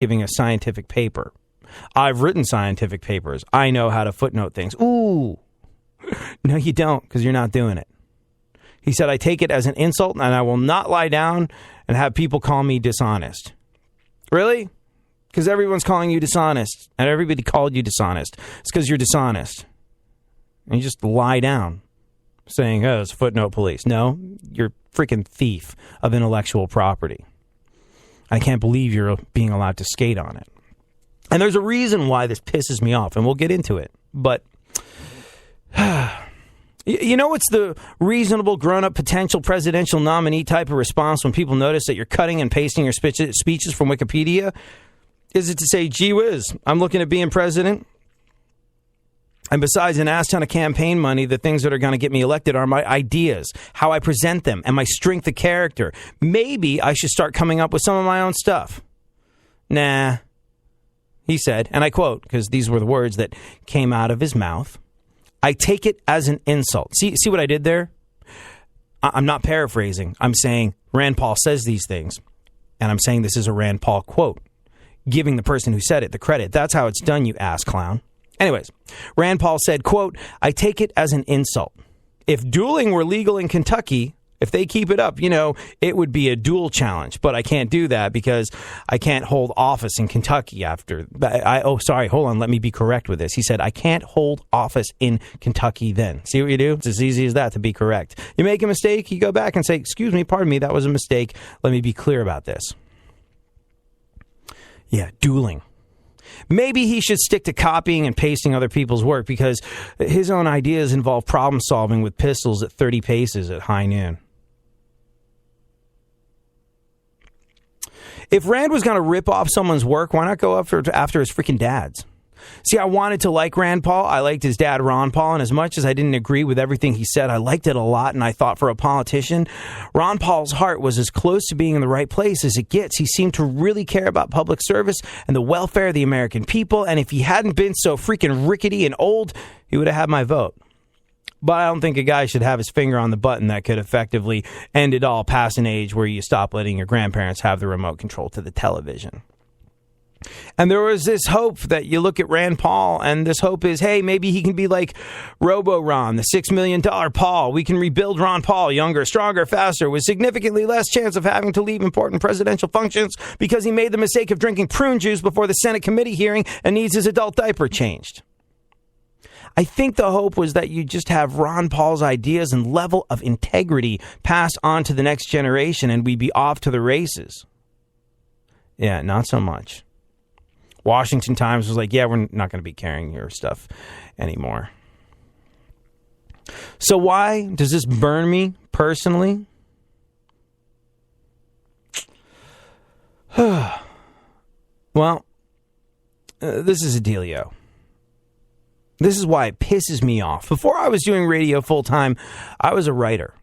giving a scientific paper. I've written scientific papers. I know how to footnote things. Ooh. No, you don't, because you're not doing it. He said, I take it as an insult, and I will not lie down and have people call me dishonest. Really? Because everyone's calling you dishonest, and everybody called you dishonest. It's because you're dishonest. And you just lie down, saying, oh, it's footnote police. No, you're a freaking thief of intellectual property. I can't believe you're being allowed to skate on it. And there's a reason why this pisses me off, and we'll get into it. But you know what's the reasonable, grown-up, potential presidential nominee type of response when people notice that you're cutting and pasting your speeches from Wikipedia? Is it to say, gee whiz, I'm looking at being president? And besides an ass ton of campaign money, the things that are going to get me elected are my ideas, how I present them, and my strength of character. Maybe I should start coming up with some of my own stuff. Nah, he said, and I quote, because these were the words that came out of his mouth, I take it as an insult. See what I did there? I'm not paraphrasing. I'm saying Rand Paul says these things, and I'm saying this is a Rand Paul quote, giving the person who said it the credit. That's how it's done, you ass clown. Anyways, Rand Paul said, quote, I take it as an insult. If dueling were legal in Kentucky, if they keep it up, it would be a duel challenge. But I can't do that because I can't hold office in Kentucky after. Hold on. Let me be correct with this. He said, I can't hold office in Kentucky then. See what you do? It's as easy as that to be correct. You make a mistake, you go back and say, excuse me, pardon me, that was a mistake. Let me be clear about this. Yeah, dueling. Maybe he should stick to copying and pasting other people's work because his own ideas involve problem solving with pistols at 30 paces at high noon. If Rand was going to rip off someone's work, why not go after his freaking dad's? See, I wanted to like Rand Paul. I liked his dad, Ron Paul, and as much as I didn't agree with everything he said, I liked it a lot, and I thought for a politician, Ron Paul's heart was as close to being in the right place as it gets. He seemed to really care about public service and the welfare of the American people, and if he hadn't been so freaking rickety and old, he would have had my vote. But I don't think a guy should have his finger on the button that could effectively end it all past an age where you stop letting your grandparents have the remote control to the television. And there was this hope that you look at Rand Paul, and this hope is, hey, maybe he can be like Robo-Ron, the $6 million Paul. We can rebuild Ron Paul, younger, stronger, faster, with significantly less chance of having to leave important presidential functions because he made the mistake of drinking prune juice before the Senate committee hearing and needs his adult diaper changed. I think the hope was that you just have Ron Paul's ideas and level of integrity passed on to the next generation and we'd be off to the races. Yeah, not so much. Washington Times was like, yeah, we're not going to be carrying your stuff anymore. So why does this burn me personally? Well, this is a dealio. This is why it pisses me off. Before I was doing radio full time, I was a writer.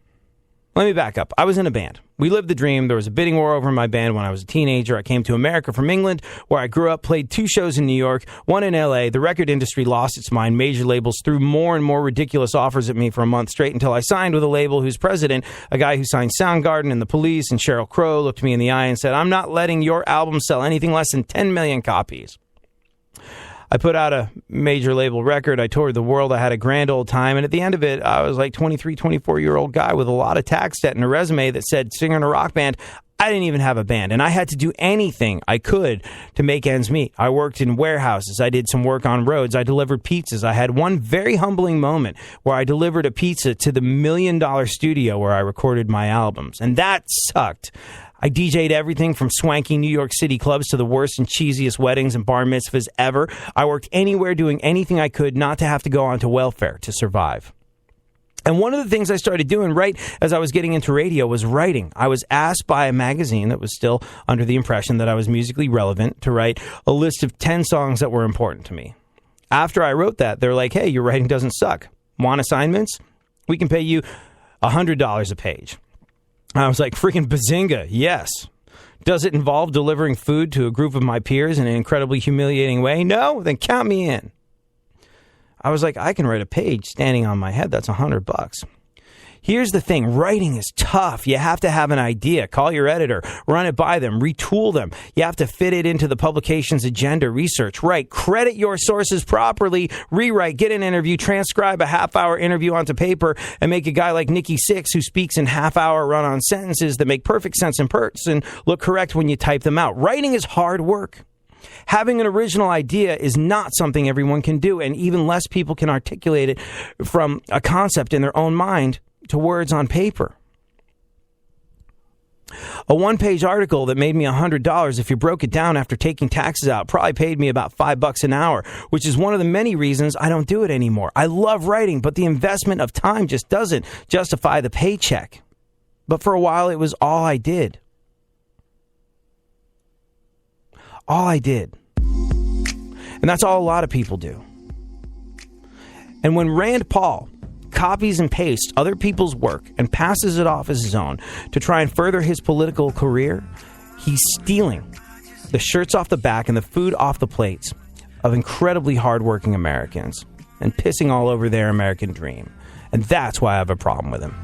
Let me back up. I was in a band. We lived the dream. There was a bidding war over my band when I was a teenager. I came to America from England, where I grew up, played 2 shows in New York, 1 in L.A. The record industry lost its mind. Major labels threw more and more ridiculous offers at me for a month straight until I signed with a label whose president, a guy who signed Soundgarden and The Police and Sheryl Crow, looked me in the eye and said, I'm not letting your album sell anything less than 10 million copies. I put out a major label record. I toured the world. I had a grand old time. And at the end of it, I was like 23, 24-year-old guy with a lot of tax debt and a resume that said singer in a rock band. I didn't even have a band. And I had to do anything I could to make ends meet. I worked in warehouses. I did some work on roads. I delivered pizzas. I had one very humbling moment where I delivered a pizza to the $1 million studio where I recorded my albums. And that sucked. I DJ'd everything from swanky New York City clubs to the worst and cheesiest weddings and bar mitzvahs ever. I worked anywhere doing anything I could not to have to go onto welfare to survive. And one of the things I started doing right as I was getting into radio was writing. I was asked by a magazine that was still under the impression that I was musically relevant to write a list of 10 songs that were important to me. After I wrote that, they're like, hey, your writing doesn't suck. Want assignments? We can pay you $100 a page. I was like, freaking bazinga, yes. Does it involve delivering food to a group of my peers in an incredibly humiliating way? No? Then count me in. I was like, I can write a page standing on my head. That's $100. Here's the thing. Writing is tough. You have to have an idea. Call your editor. Run it by them. Retool them. You have to fit it into the publication's agenda. Research. Write. Credit your sources properly. Rewrite. Get an interview. Transcribe a half-hour interview onto paper and make a guy like Nikki Sixx, who speaks in half-hour run-on sentences that make perfect sense in person, look correct when you type them out. Writing is hard work. Having an original idea is not something everyone can do, and even less people can articulate it from a concept in their own mind to words on paper. A one-page article that made me $100, if you broke it down after taking taxes out, probably paid me about $5 an hour, which is one of the many reasons I don't do it anymore. I love writing, but the investment of time just doesn't justify the paycheck. But for a while, it was all I did. All I did. And that's all a lot of people do. And when Rand Paul copies and pastes other people's work and passes it off as his own to try and further his political career, he's stealing the shirts off the back and the food off the plates of incredibly hardworking Americans and pissing all over their American dream. And that's why I have a problem with him.